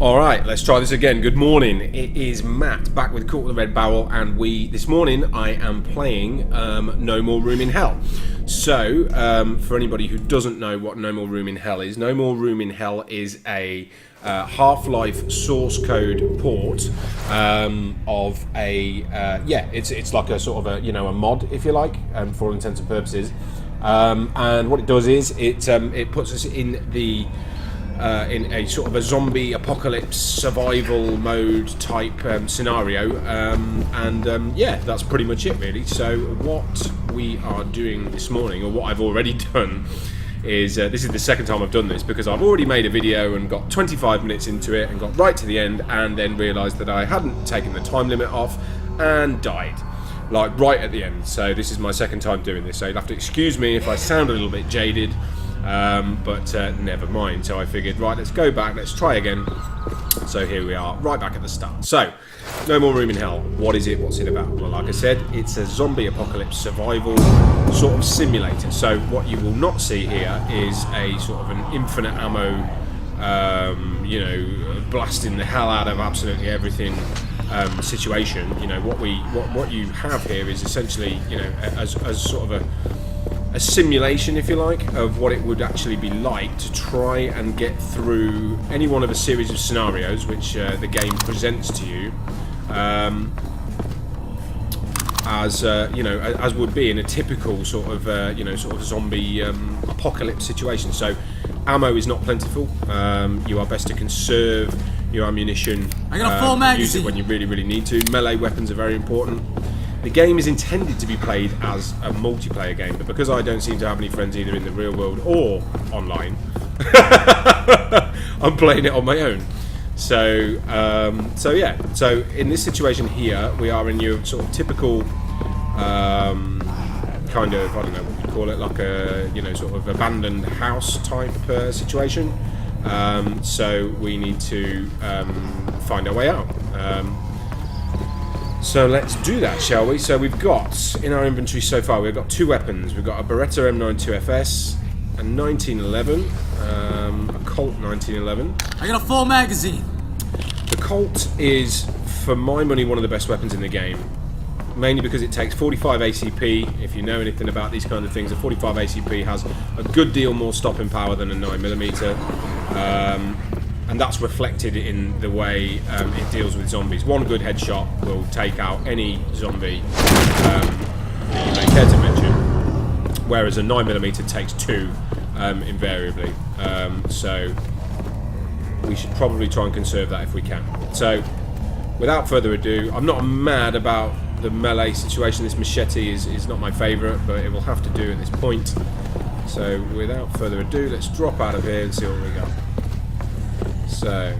Alright, let's try this again. Good morning. It is Matt back with Caught with the Red Barrel, and this morning I am playing No More Room in Hell. So, for anybody who doesn't know what No More Room in Hell is, No More Room in Hell is a Half-Life source code port of a it's like a sort of a mod, if you like, for all intents and purposes. And what it does is it puts us in the in a sort of a zombie apocalypse survival mode type scenario, yeah, that's pretty much it really. So what we are doing this morning, or what I've already done, is this is the second time I've done this, because I've already made a video and got 25 minutes into it and got right to the end and then realised that I hadn't taken the time limit off and died, like right at the end. So this is my second time doing this, so you'll have to excuse me if I sound a little bit jaded. But never mind. So I figured, right, let's go back, let's try again. So here we are, right back at the start. So, No More Room in Hell. What is it? What's it about? Well, like I said, it's a zombie apocalypse survival sort of simulator. So what you will not see here is a sort of an infinite ammo, blasting the hell out of absolutely everything situation. What you have here is essentially, as sort of a simulation, if you like, of what it would actually be like to try and get through any one of a series of scenarios which the game presents to you, as would be in a typical sort of zombie apocalypse situation. So ammo is not plentiful. You are best to conserve your ammunition. I got a full magazine. Use it when you really, really need to. Melee weapons are very important. The game is intended to be played as a multiplayer game, but because I don't seem to have any friends either in the real world or online, I'm playing it on my own. So yeah. So in this situation here, we are in your sort of typical kind of, I don't know what you call it, like a sort of abandoned house type situation. So we need to find our way out. So let's do that, shall we? So we've got, in our inventory so far, we've got two weapons. We've got a Beretta M92FS, a 1911, a Colt 1911. I got a full magazine. The Colt is, for my money, one of the best weapons in the game. Mainly because it takes 45 ACP. If you know anything about these kind of things, a 45 ACP has a good deal more stopping power than a 9mm. And that's reflected in the way it deals with zombies. One good headshot will take out any zombie that you may care to mention, whereas a 9mm takes two invariably. So we should probably try and conserve that if we can. So without further ado, I'm not mad about the melee situation. This machete is not my favourite, but it will have to do at this point. So without further ado, let's drop out of here and see what we got. So,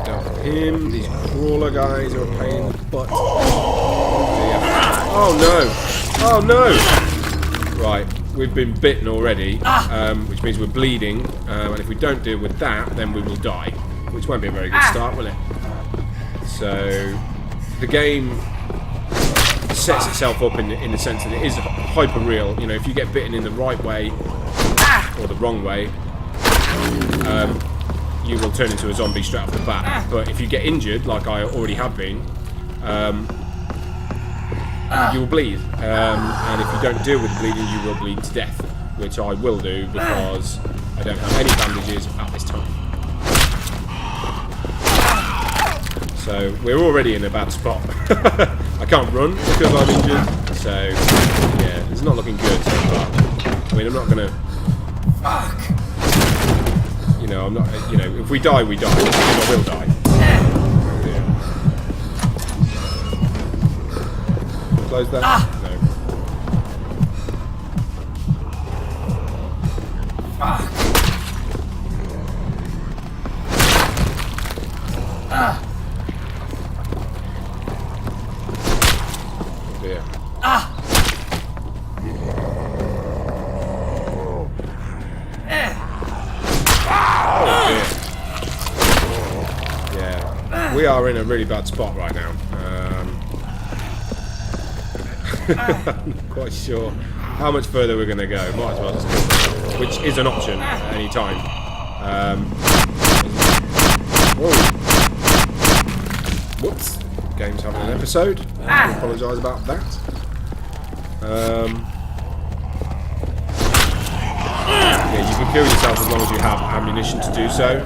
dealt with him. These crawler guys are a pain in the butt. Oh no! Oh no! Right, we've been bitten already, which means we're bleeding. And if we don't deal with that, then we will die, which won't be a very good start, will it? So, the game sets itself up in the sense that it is hyper real. If you get bitten in the right way or the wrong way, you will turn into a zombie straight off the bat. But if you get injured, like I already have been, you will bleed. And if you don't deal with the bleeding, you will bleed to death, which I will do because I don't have any bandages at this time. So we're already in a bad spot. I can't run because I'm injured, so yeah, it's not looking good. But I mean, I'm not gonna. Fuck. I'm not. If we die, we die. I will die. Yeah. Close that. No. Fuck. Yeah. We are in a really bad spot right now. I'm not quite sure how much further we're going to go. Might as well just go, which is an option at any time. Whoa. Whoops. Game's having an episode. I apologise about that. Yeah, you can kill yourself as long as you have ammunition to do so.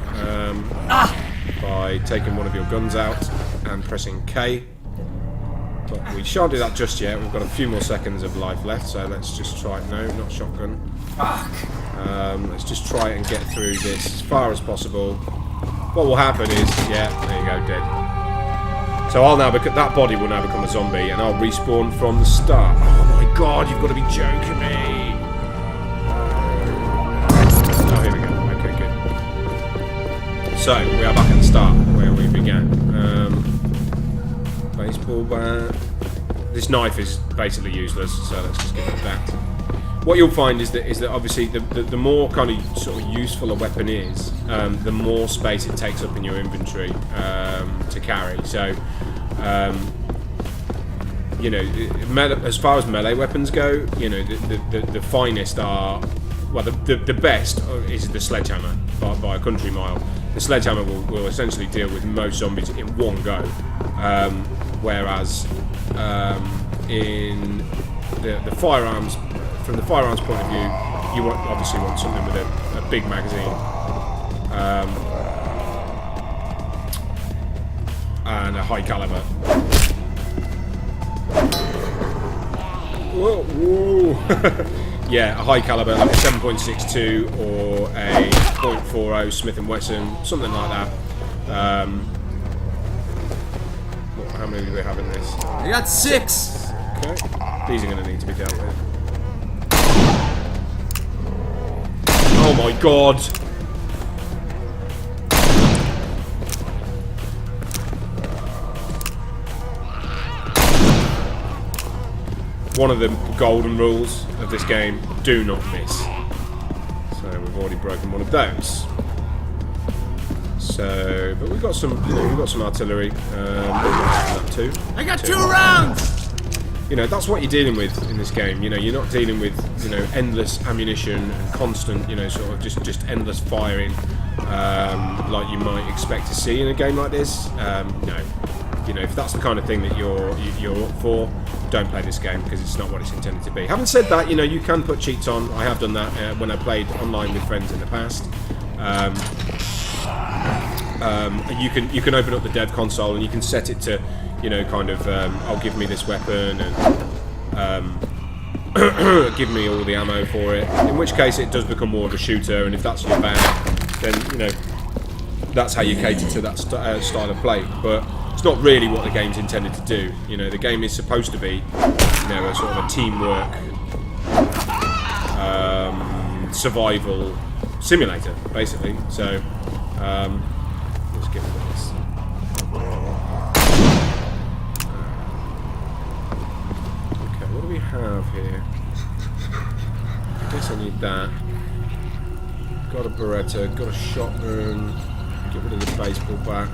By taking one of your guns out and pressing K. But we shan't do that just yet. We've got a few more seconds of life left, so let's just try it. No, not shotgun. Let's just try and get through this as far as possible. What will happen is, yeah, there you go, dead. So I'll now that body will now become a zombie, and I'll respawn from the start. Oh my god, you've got to be joking me! Oh, here we go. Okay, good. So we are back at the start where we began. Baseball bat. This knife is basically useless, so let's just give it that. What you'll find is that obviously the more kind of sort of useful a weapon is, the more space it takes up in your inventory to carry. So, you know, as far as melee weapons go, you know, the finest are, well, the best is the sledgehammer by a country mile. The sledgehammer will essentially deal with most zombies in one go, whereas in the firearms, from the firearms point of view, you obviously want something with a big magazine and a high caliber. Whoa, whoa. Yeah, a high caliber like a 7.62 or a .40 Smith & Wesson, something like that. How many do we have in this? I got 6. Okay, these are going to need to be dealt with. Oh my god! One of the golden rules of this game: do not miss. So we've already broken one of those. So, but we've got some, you know, we've got some artillery. That too. I got 2 rounds. You know, that's what you're dealing with in this game. You know, you're not dealing with, you know, endless ammunition and constant, you know, sort of just endless firing, like you might expect to see in a game like this. No, you know, if that's the kind of thing that you're up for, don't play this game because it's not what it's intended to be. Having said that, you know, you can put cheats on. I have done that when I played online with friends in the past. You can open up the dev console and you can set it to, you know, kind of, I'll give me this weapon and give me all the ammo for it. In which case it does become more of a shooter, and if that's your bag, then, you know, that's how you cater to that style of play. But it's not really what the game's intended to do. You know, the game is supposed to be, you know, a sort of a teamwork, survival simulator, basically. So, let's get rid of this. Okay, what do we have here? I guess I need that. Got a Beretta, got a shotgun. Get rid of the baseball bat.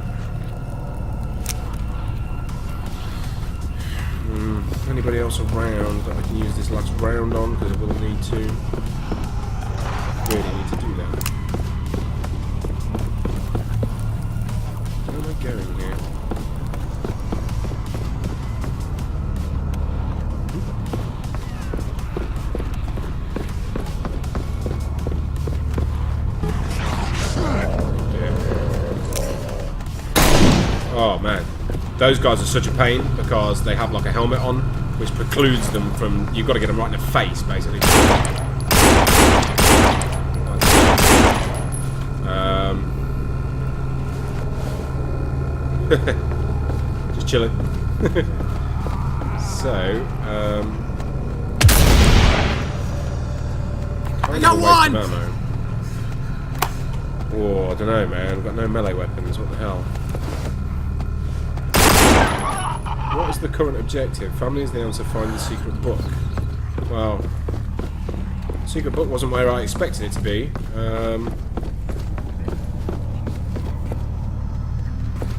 Anybody else around that I can use this last round on? Because I will need to. Really need to do that. Where am I going here? Oh man, those guys are such a pain because they have like a helmet on, which precludes them from. You've got to get them right in the face, basically. Just chilling. So, I got one. Oh, I don't know, man. I've got no melee weapons. What the hell? What is the current objective? Family is the answer. Find the secret book. Well, secret book wasn't where I expected it to be.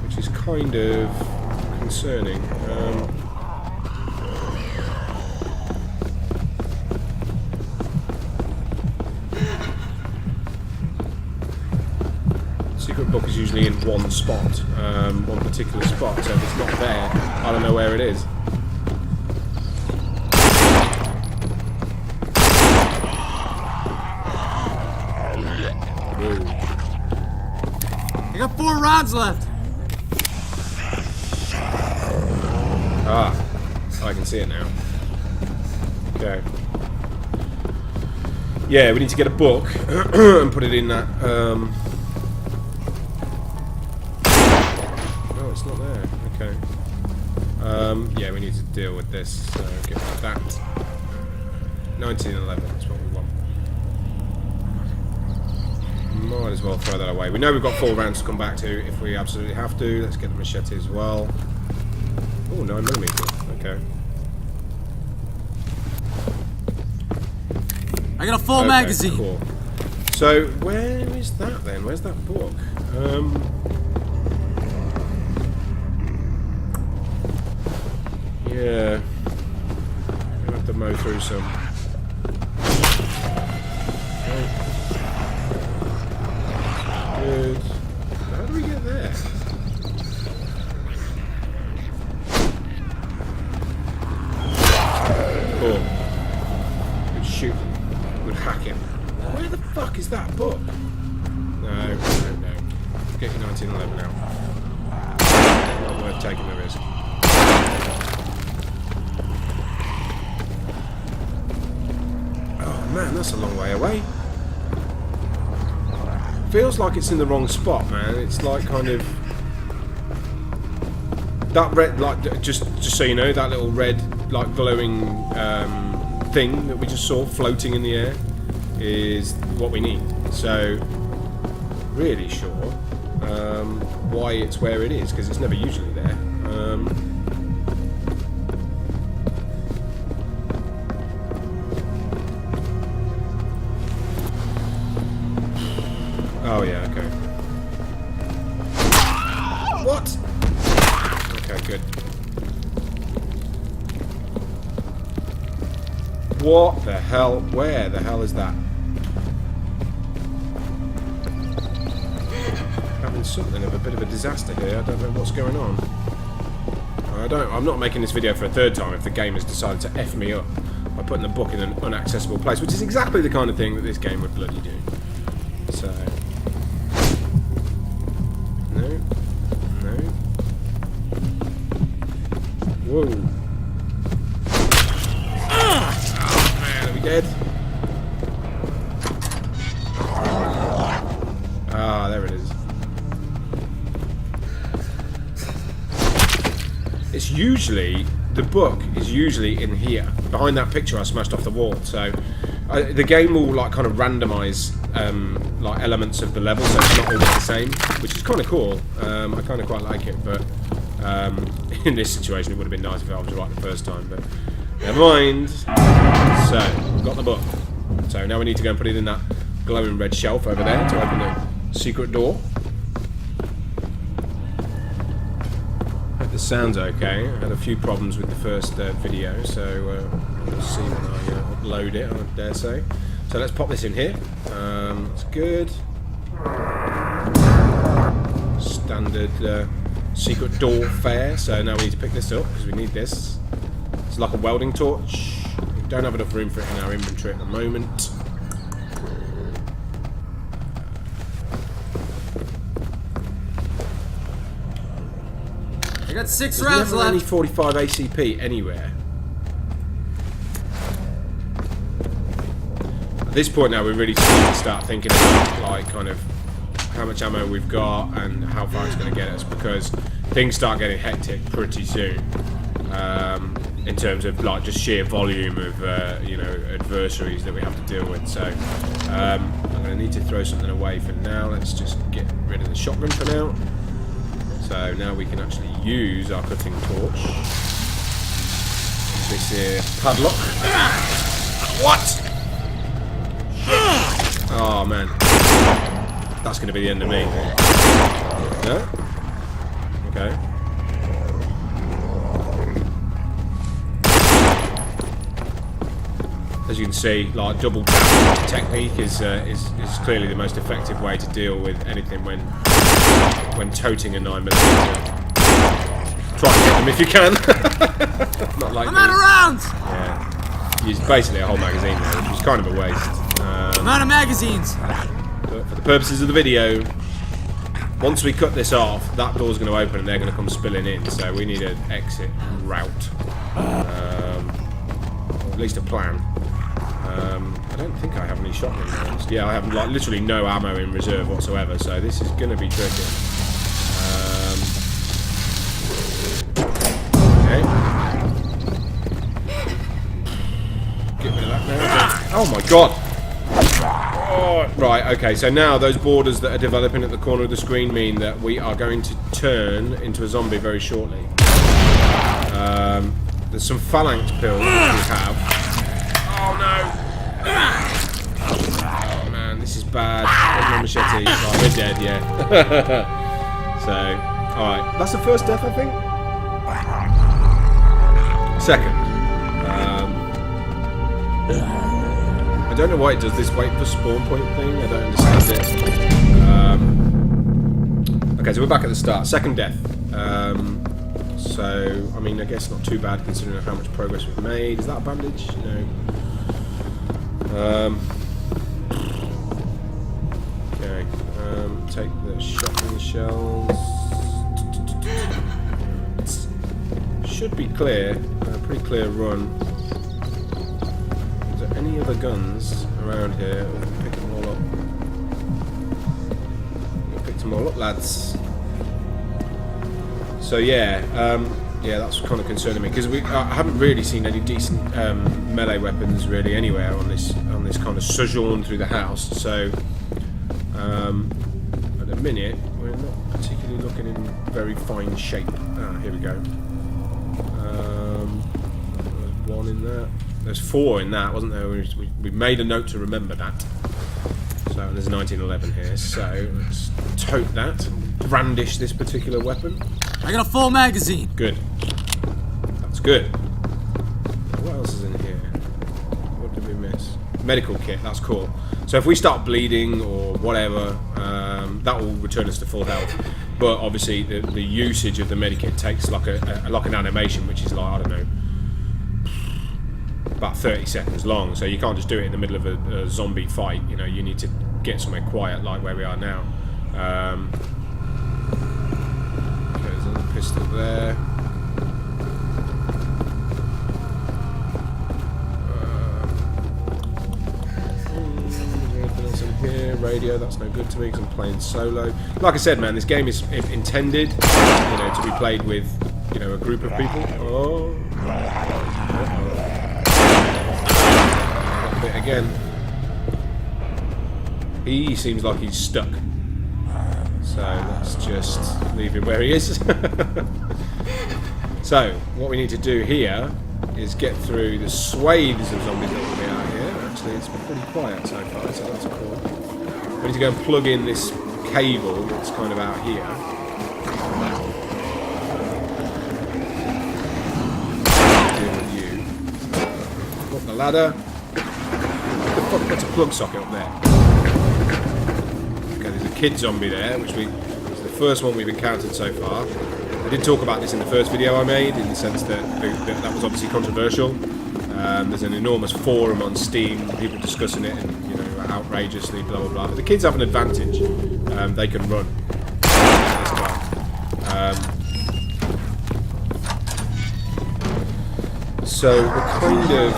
Which is kind of concerning. Secret book is usually in one spot, one particular spot, so if it's not there, I don't know where it is. Ooh. I got 4 rounds left. Ah, I can see it now. Okay. Yeah, we need to get a book and put it in that. Oh, it's not there. Okay. Yeah, we need to deal with this. So get rid of that. 1911 is what we want. Might as well throw that away. We know we've got 4 rounds to come back to if we absolutely have to. Let's get the machete as well. Oh, 9mm. Okay. I got a full Okay, magazine. Cool. So where is that then? Where's that book? Yeah. I'm gonna have to mow through some. Good. How do we get there? Cool. Good shoot. Good hack him. Where the fuck is that book? No. Get your 1911 out. Not worth taking the risk. Oh man, that's a long way away. Feels like it's in the wrong spot, man. It's like kind of that red, like just so you know, that little red, like glowing thing that we just saw floating in the air is what we need. So, really sure why it's where it is, because it's never usually there. Oh yeah, okay. What? Okay, good. What the hell? Where the hell is that? Having something of a bit of a disaster here. I don't know what's going on. I'm not making this video for a 3rd time if the game has decided to F me up by putting the book in an inaccessible place, which is exactly the kind of thing that this game would bloody do. So... No. Whoa. Oh man, are we dead? Ah, there it is. It's usually, the book is usually in here, behind that picture I smashed off the wall. So the game will like kind of randomise like elements of the level, so it's not always the same, which is kind of cool. I kind of quite like it, but in this situation it would have been nice if I was right the first time, but never mind. So, got the book. So now we need to go and put it in that glowing red shelf over there to open the secret door. Hope this sounds okay. I had a few problems with the first video, so we'll see when I upload it, I dare say. So let's pop this in here. It's good. Standard secret door fare. So now we need to pick this up because we need this. It's like a welding torch. We don't have enough room for it in our inventory at the moment. I got 6 There's rounds never any left. 45 ACP anywhere. At this point now, we really need to start thinking about like kind of how much ammo we've got and how far it's going to get us, because things start getting hectic pretty soon. In terms of like just sheer volume of you know, adversaries that we have to deal with. So I'm going to need to throw something away for now. Let's just get rid of the shotgun for now. So now we can actually use our cutting torch. This here padlock. What? Oh man, that's going to be the end of me. No? Okay. as you can see, like double tap technique is clearly the most effective way to deal with anything when toting a 9mm. Try and get them if you can. Not like I'm out of rounds! Yeah. Used basically a whole magazine there, which was kind of a waste. I'm out of magazines! But for the purposes of the video, once we cut this off, that door's going to open and they're going to come spilling in. So we need an exit route, or at least a plan. I don't think I have any shotgun rounds. Yeah, I have like literally no ammo in reserve whatsoever. So this is going to be tricky. Okay. Get rid of that now. Oh my god! Oh, right, okay, so now those borders that are developing at the corner of the screen mean that we are going to turn into a zombie very shortly. There's some phalanx pills that we have. Oh no! Oh man, this is bad. Where's my machete? Right, we're dead, yeah. So, alright, that's the first death, I think? Second. I don't know why it does this wait for spawn point thing. I don't understand it. Okay, so we're back at the start. Second death. So, I mean, I guess not too bad considering how much progress we've made. Is that a bandage? No. Okay. Take the shotgun shells. Should be clear. Pretty clear run. Is there any other guns around here? We'll pick them all up. We'll pick them all up, lads. So yeah, yeah, that's kind of concerning me because I haven't really seen any decent melee weapons really anywhere on this kind of sojourn through the house. So at the minute, we're not particularly looking in very fine shape. Ah, here we go. There's one in there. There's 4 in that, wasn't there? We made a note to remember that. So there's a 1911 here. So let's tote that. Brandish this particular weapon. I got a full magazine. Good. That's good. What else is in here? What did we miss? Medical kit. That's cool. So if we start bleeding or whatever, that will return us to full health. But obviously the usage of the medikit takes like an animation, which is like, I don't know, about 30 seconds long. So you can't just do it in the middle of a zombie fight. You know, you need to get somewhere quiet, like where we are now. Okay, there's another pistol there. Anything else in here? Radio, that's no good to me because I'm playing solo. Like I said, man, this game is intended, you know, to be played with, you know, a group of people. Oh. That bit again. He seems like he's stuck. So let's just leave him where he is. So what we need to do here is get through the swathes of zombies that will be out here. Actually, it's been pretty quiet so far, so that's cool. We need to go and plug in this cable that's kind of out here. Deal with you. Up the ladder. What the fuck? That's a plug socket up there. Okay, there's a kid zombie there, which is the first one we've encountered so far. I did talk about this in the first video I made, in the sense that that was obviously controversial. There's an enormous forum on Steam, people discussing it, and you know, outrageously, blah blah blah. But the kids have an advantage; they can run as well. So we're kind of.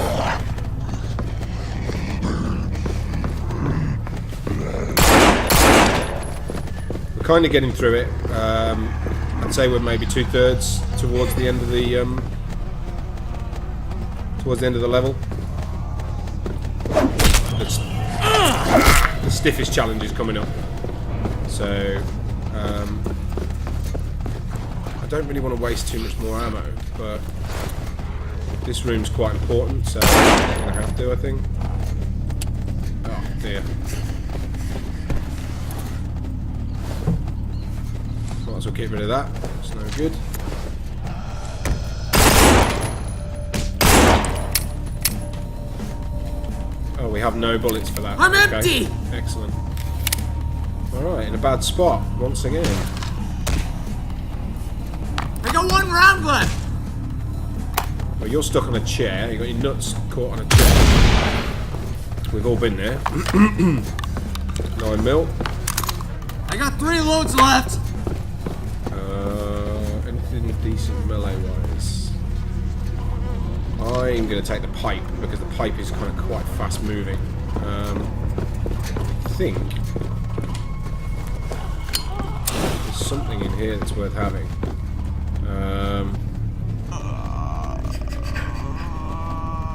Kind of getting through it. I'd say we're maybe 2/3 towards the end of the level. The stiffest challenge is coming up. So I don't really want to waste too much more ammo, but this room's quite important, so I'm gonna have to, I think. Oh dear. Might as well get rid of that. It's no good. have no bullets for that. I'm Okay. empty! Excellent. Alright, in a bad spot, once again. I got 1 round left! Well, you're stuck on a chair. You got your nuts caught on a chair. We've all been there. 9 mil. I got 3 loads left! Anything decent melee-wise? I'm going to take the pipe because the pipe is kind of quite fast-moving. I think there's something in here that's worth having.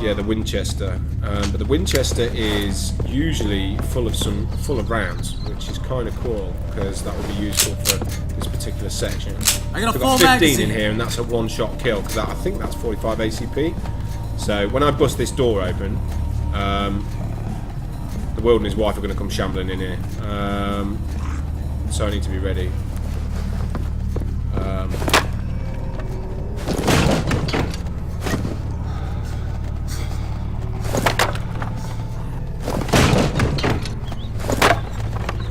Yeah, the Winchester, but the Winchester is usually full of rounds, which is kind of cool because that will be useful for this particular section. I got a So full I've got 15 magazine in here, and that's a one-shot kill because I think that's 45 ACP. So when I bust this door open, the world and his wife are going to come shambling in here. So I need to be ready.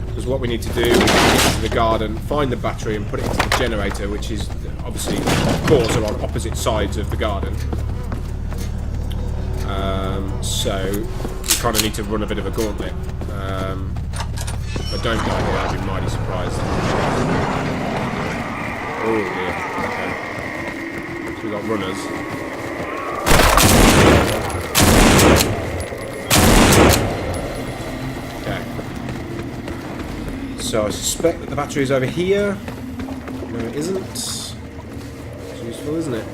Because what we need to do is get into the garden, find the battery and put it into the generator, which is obviously, of course, are on opposite sides of the garden. So we kind of need to run a bit of a gauntlet. If I don't die here, I'll be mighty surprised. Oh dear, okay. So we got runners. Okay. So I suspect that the battery is over here. No, it isn't. It's useful, isn't it?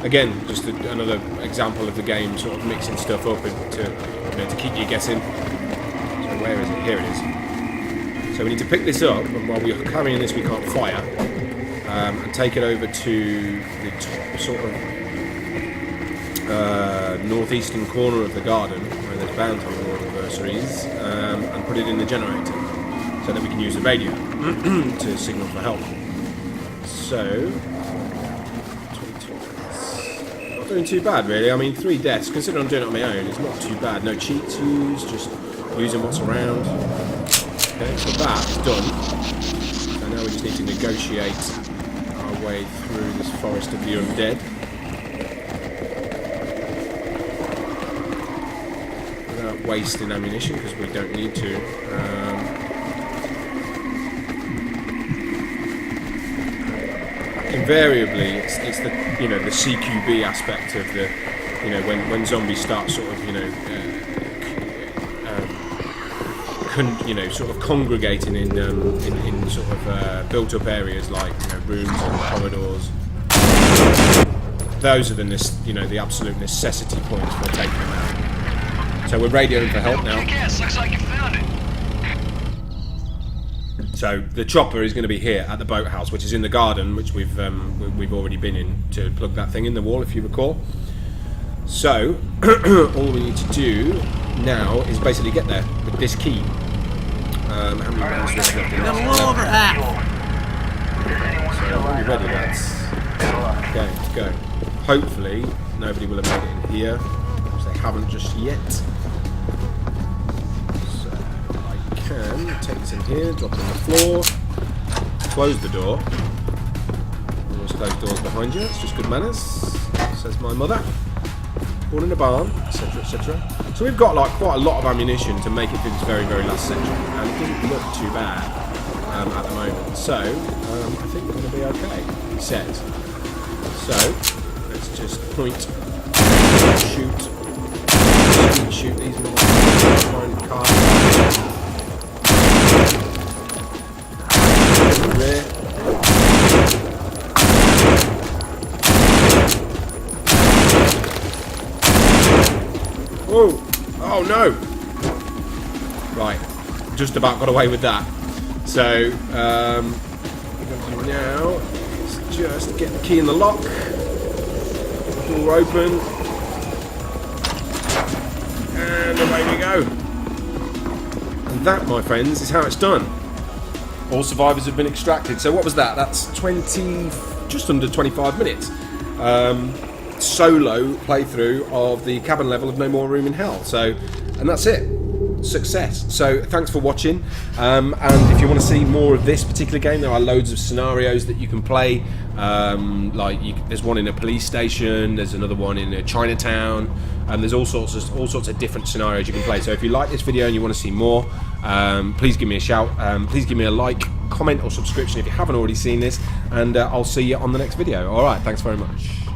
Again, just another example of the game sort of mixing stuff up to keep you guessing. So where is it? Here it is. So we need to pick this up, and while we're carrying this, we can't fire, and take it over to the top sort of northeastern corner of the garden where there's bounty anniversaries, and put it in the generator so that we can use the radio to signal for help. So. Doing too bad really. I mean, 3 deaths, considering I'm doing it on my own, it's not too bad. No cheats used, just using what's around. Okay, so that is done. So now we just need to negotiate our way through this forest of the undead. Without wasting ammunition, because we don't need to. Invariably, it's the the CQB aspect of the when zombies start sort of sort of congregating in sort of built up areas like rooms and corridors. Those are the absolute necessity points for taking them out. So we're radioing for help now. Yes, looks like you found it. So the chopper is going to be here at the boathouse, which is in the garden, which we've already been in to plug that thing in the wall, if you recall. So all we need to do now is basically get there with this key. How many rounds do we have left? I got a little over half. So are you ready, lads? Okay, let's go. Hopefully nobody will have made it in here, because they haven't just yet. Take this in here, drop it on the floor, close the door. Always close doors behind you, it's just good manners, says my mother. Born in a barn, etc, etc. So we've got quite a lot of ammunition to make it through this very, very last section, and it doesn't look too bad at the moment. So I think we're going to be okay, he says. So let's just point, shoot these little cars. Whoa! Oh no! Right, just about got away with that. So, what we're going to do now is just get the key in the lock, door open, and away we go. And that, my friends, is how it's done. All survivors have been extracted. So what was that? That's just under 25 minutes. Solo playthrough of the cabin level of No More Room in Hell. So and that's it. Success. So thanks for watching, and if you want to see more of this particular game, there are loads of scenarios that you can play. There's one in a police station, there's another one in a Chinatown, and there's all sorts of different scenarios you can play. So if you like this video and you want to see more, please give me a shout. Please give me a like, comment, or subscription if you haven't already seen this, and I'll see you on the next video. All right, thanks very much.